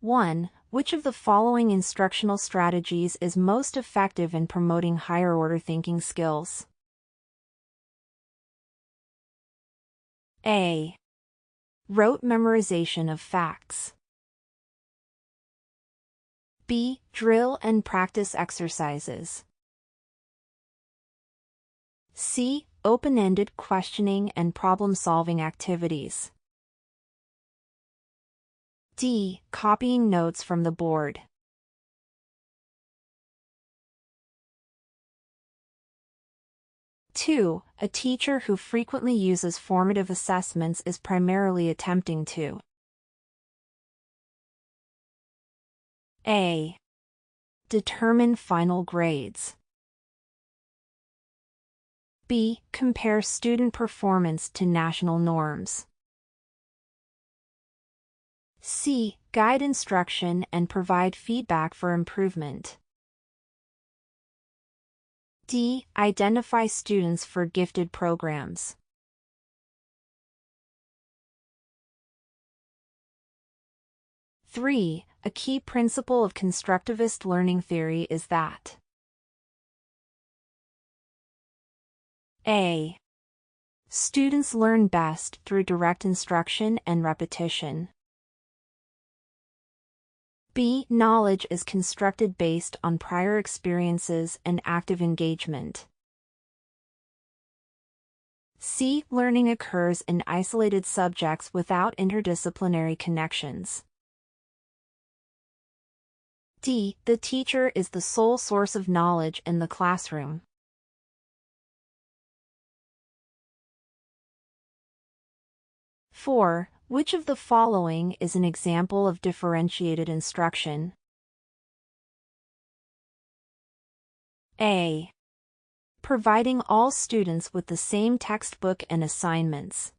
1. Which of the following instructional strategies is most effective in promoting higher-order thinking skills? A. Rote memorization of facts. B. Drill and practice exercises. C. Open-ended questioning and problem-solving activities. D. Copying notes from the board. Two. A teacher who frequently uses formative assessments is primarily attempting to A. Determine final grades. B. Compare student performance to national norms. C. Guide instruction and provide feedback for improvement. D. Identify students for gifted programs. 3. A key principle of constructivist learning theory is that A. Students learn best through direct instruction and repetition. B. Knowledge is constructed based on prior experiences and active engagement. C. Learning occurs in isolated subjects without interdisciplinary connections. D. The teacher is the sole source of knowledge in the classroom. Four. Which of the following is an example of differentiated instruction? A. Providing all students with the same textbook and assignments.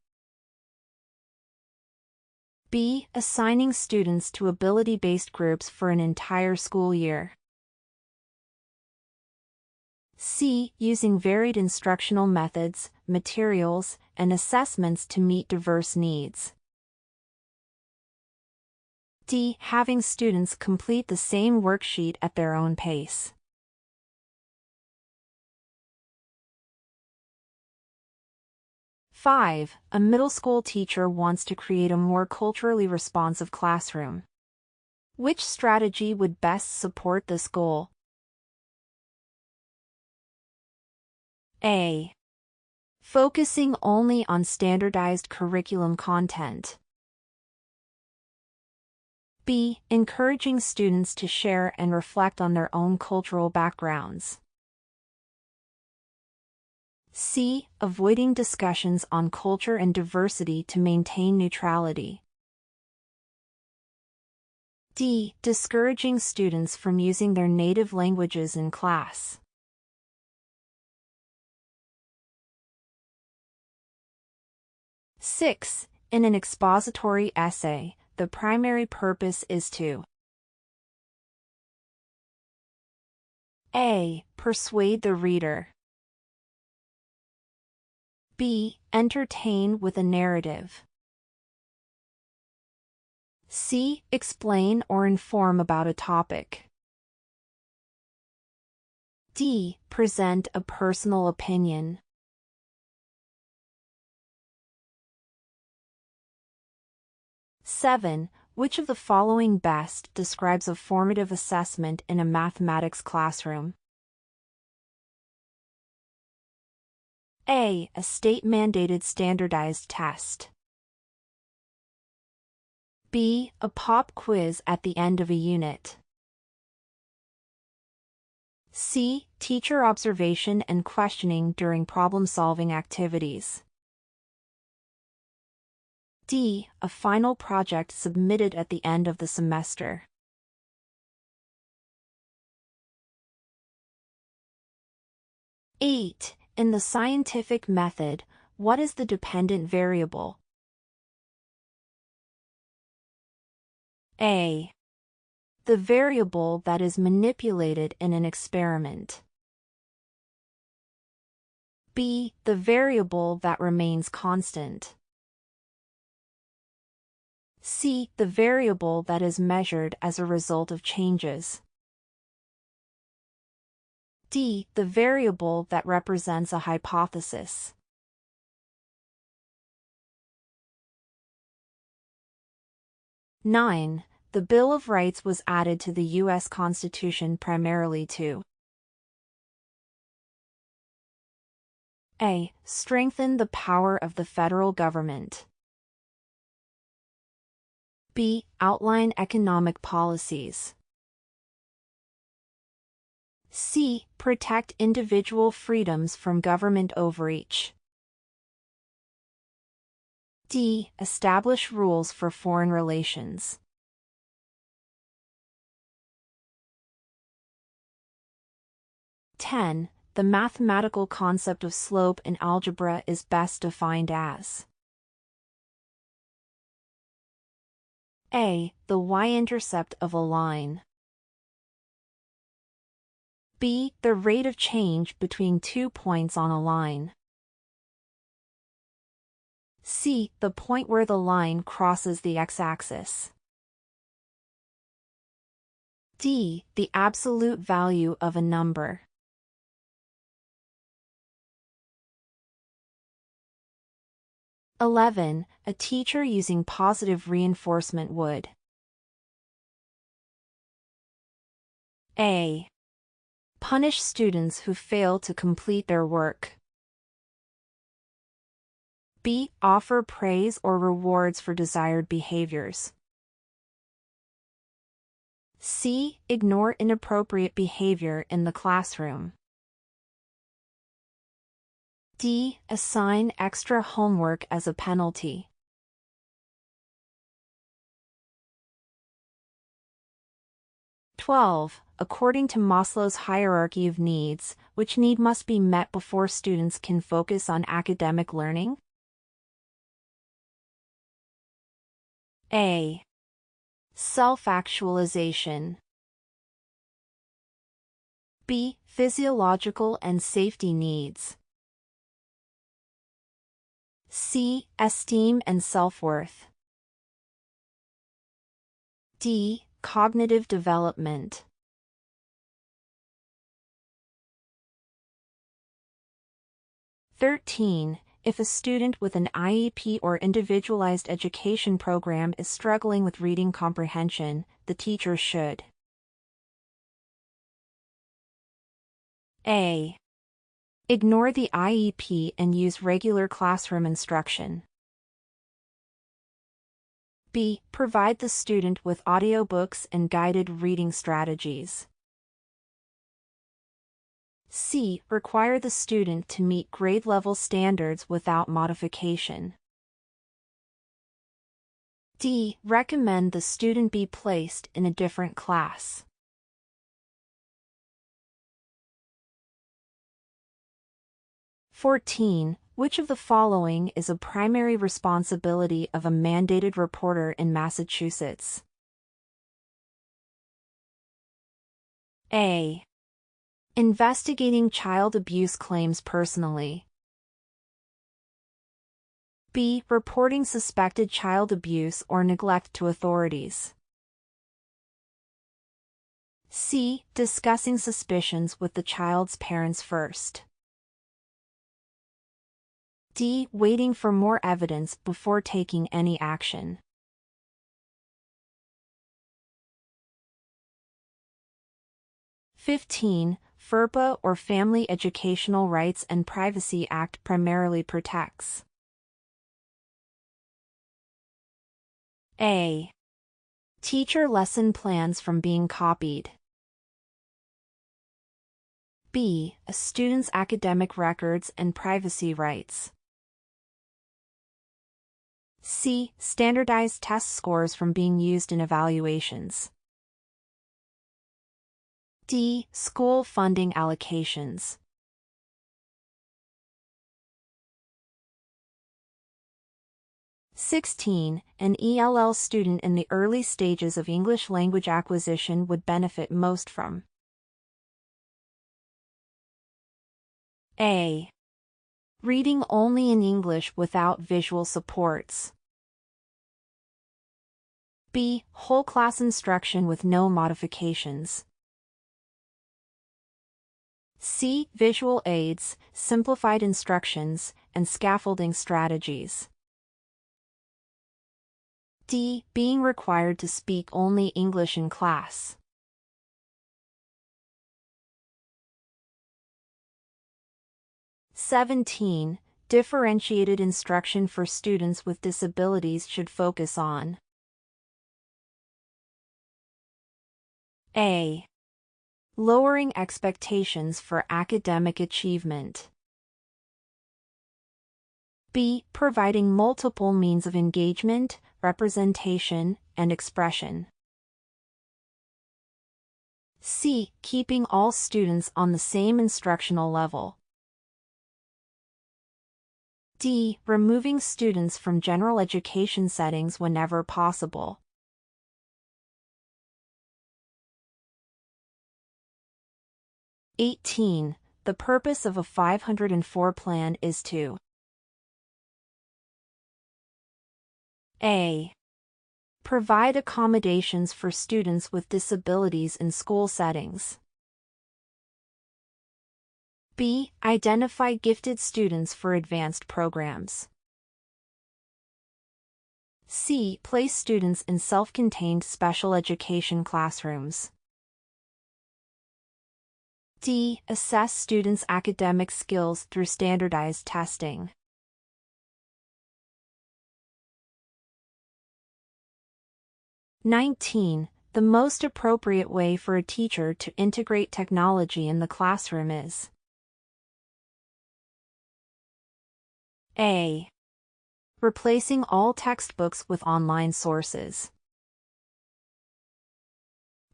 B. Assigning students to ability-based groups for an entire school year. C. Using varied instructional methods, materials, and assessments to meet diverse needs. D. Having students complete the same worksheet at their own pace. Five. A middle school teacher wants to create a more culturally responsive classroom. Which strategy would best support this goal? A. Focusing only on standardized curriculum content. B. Encouraging students to share and reflect on their own cultural backgrounds. C. Avoiding discussions on culture and diversity to maintain neutrality. D. Discouraging students from using their native languages in class. Six. In an expository essay, the primary purpose is to A. Persuade the reader. B. Entertain with a narrative. C. Explain or inform about a topic. D. Present a personal opinion. Seven. Which of the following best describes a formative assessment in a mathematics classroom? A. A state-mandated standardized test. B. A pop quiz at the end of a unit. C. Teacher observation and questioning during problem-solving activities. D. A final project submitted at the end of the semester. Eight. In the scientific method, what is the dependent variable? A. The variable that is manipulated in an experiment. B. The variable that remains constant. C. The variable that is measured as a result of changes. D. The variable that represents a hypothesis. Nine. The Bill of Rights was added to the U.S. Constitution primarily to A. Strengthen the power of the federal government. B. Outline economic policies. C. Protect individual freedoms from government overreach. D. Establish rules for foreign relations. Ten. The mathematical concept of slope in algebra is best defined as A. The y-intercept of a line. B. The rate of change between 2 points on a line. C. The point where the line crosses the x-axis. D. The absolute value of a number. (11) A teacher using positive reinforcement would A. Punish students who fail to complete their work. B. Offer praise or rewards for desired behaviors. C. Ignore inappropriate behavior in the classroom. D. Assign extra homework as a penalty. (12) According to Maslow's hierarchy of needs, which need must be met before students can focus on academic learning? A. Self-actualization. B. Physiological and safety needs. C. Esteem and self-worth. D. Cognitive development. (13) If a student with an IEP or individualized education program is struggling with reading comprehension, the teacher should A. Ignore the IEP and use regular classroom instruction. B. Provide the student with audiobooks and guided reading strategies. C. Require the student to meet grade-level standards without modification. D. Recommend the student be placed in a different class. (14) Which of the following is a primary responsibility of a mandated reporter in Massachusetts? A. Investigating child abuse claims personally. B. Reporting suspected child abuse or neglect to authorities. C. Discussing suspicions with the child's parents first. D. Waiting for more evidence before taking any action. (15) FERPA or Family Educational Rights and Privacy Act primarily protects A. Teacher lesson plans from being copied. B. A student's academic records and privacy rights. C. Standardized test scores from being used in evaluations. D. School funding allocations. (16) An ELL student in the early stages of English language acquisition would benefit most from A. Reading only in English without visual supports. B. Whole class instruction with no modifications. C. Visual aids, simplified instructions, and scaffolding strategies. D. Being required to speak only English in class. (17) Differentiated instruction for students with disabilities should focus on A. Lowering expectations for academic achievement. B. Providing multiple means of engagement, representation, and expression. C. Keeping all students on the same instructional level. D. Removing students from general education settings whenever possible. (18) The purpose of a 504 plan is to A. Provide accommodations for students with disabilities in school settings. B. Identify gifted students for advanced programs. C. Place students in self-contained special education classrooms. D. Assess students' academic skills through standardized testing. (19) The most appropriate way for a teacher to integrate technology in the classroom is A. Replacing all textbooks with online sources.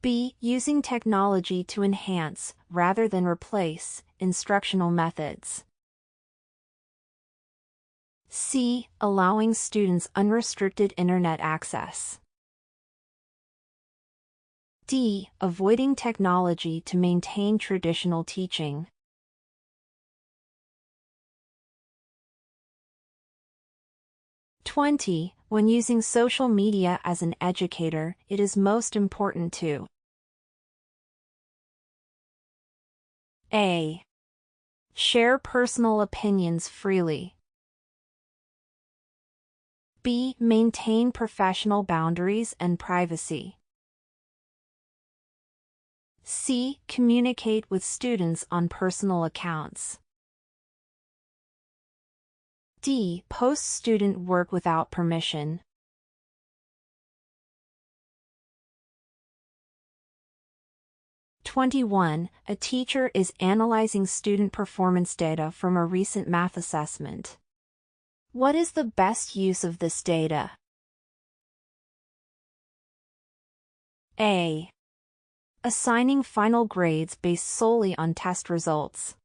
B. Using technology to enhance, rather than replace, instructional methods. C. Allowing students unrestricted internet access. D. Avoiding technology to maintain traditional teaching. (20) When using social media as an educator, it is most important to A. Share personal opinions freely. B. Maintain professional boundaries and privacy. C. Communicate with students on personal accounts. D. Post student work without permission. (21) A teacher is analyzing student performance data from a recent math assessment. What is the best use of this data? A. Assigning final grades based solely on test results.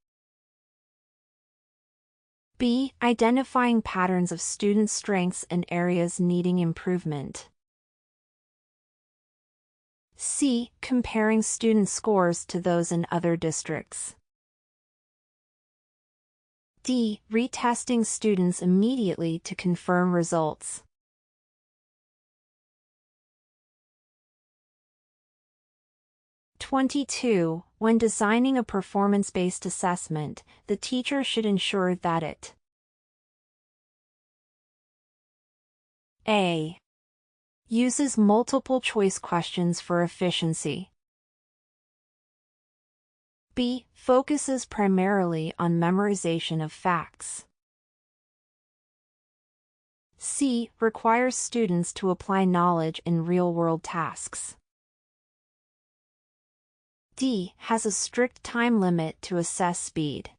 B. Identifying patterns of student strengths and areas needing improvement. C. Comparing student scores to those in other districts. D. Retesting students immediately to confirm results. (22) When designing a performance-based assessment, the teacher should ensure that it A. Uses multiple-choice questions for efficiency. B. Focuses primarily on memorization of facts. C. Requires students to apply knowledge in real-world tasks. D. Has a strict time limit to assess speed.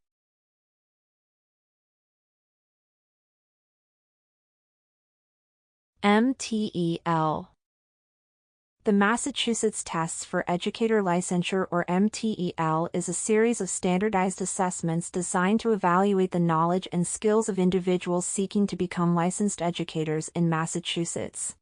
MTEL. The Massachusetts Tests for Educator Licensure, or MTEL, is a series of standardized assessments designed to evaluate the knowledge and skills of individuals seeking to become licensed educators in Massachusetts.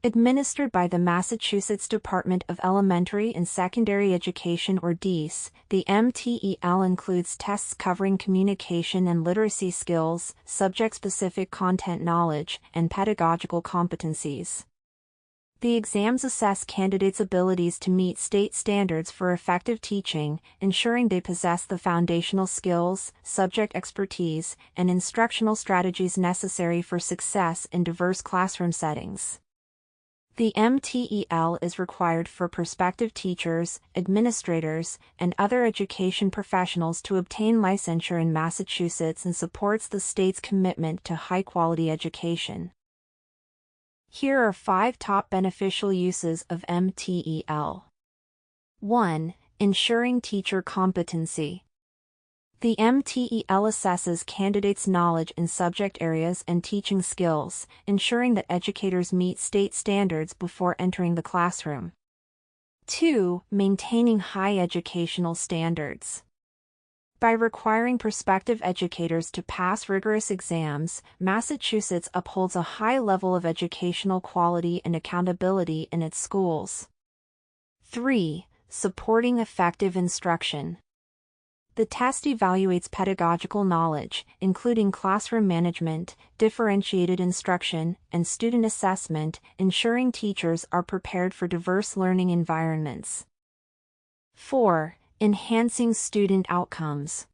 Administered by the Massachusetts Department of Elementary and Secondary Education, or DESE, the MTEL includes tests covering communication and literacy skills, subject-specific content knowledge, and pedagogical competencies. The exams assess candidates' abilities to meet state standards for effective teaching, ensuring they possess the foundational skills, subject expertise, and instructional strategies necessary for success in diverse classroom settings. The MTEL is required for prospective teachers, administrators, and other education professionals to obtain licensure in Massachusetts and supports the state's commitment to high-quality education. Here are 5 top beneficial uses of MTEL. 1. Ensuring teacher competency. The MTEL assesses candidates' knowledge in subject areas and teaching skills, ensuring that educators meet state standards before entering the classroom. 2. Maintaining high educational standards. By requiring prospective educators to pass rigorous exams, Massachusetts upholds a high level of educational quality and accountability in its schools. 3. Supporting effective instruction. The test evaluates pedagogical knowledge, including classroom management, differentiated instruction, and student assessment, ensuring teachers are prepared for diverse learning environments. 4. Enhancing student outcomes.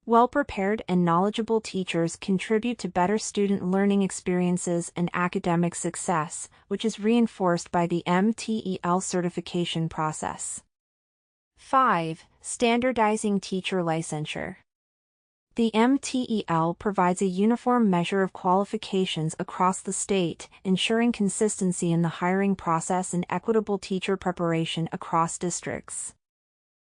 Well-prepared and knowledgeable teachers contribute to better student learning experiences and academic success, which is reinforced by the MTEL certification process. 5. Standardizing teacher licensure. The MTEL provides a uniform measure of qualifications across the state, ensuring consistency in the hiring process and equitable teacher preparation across districts.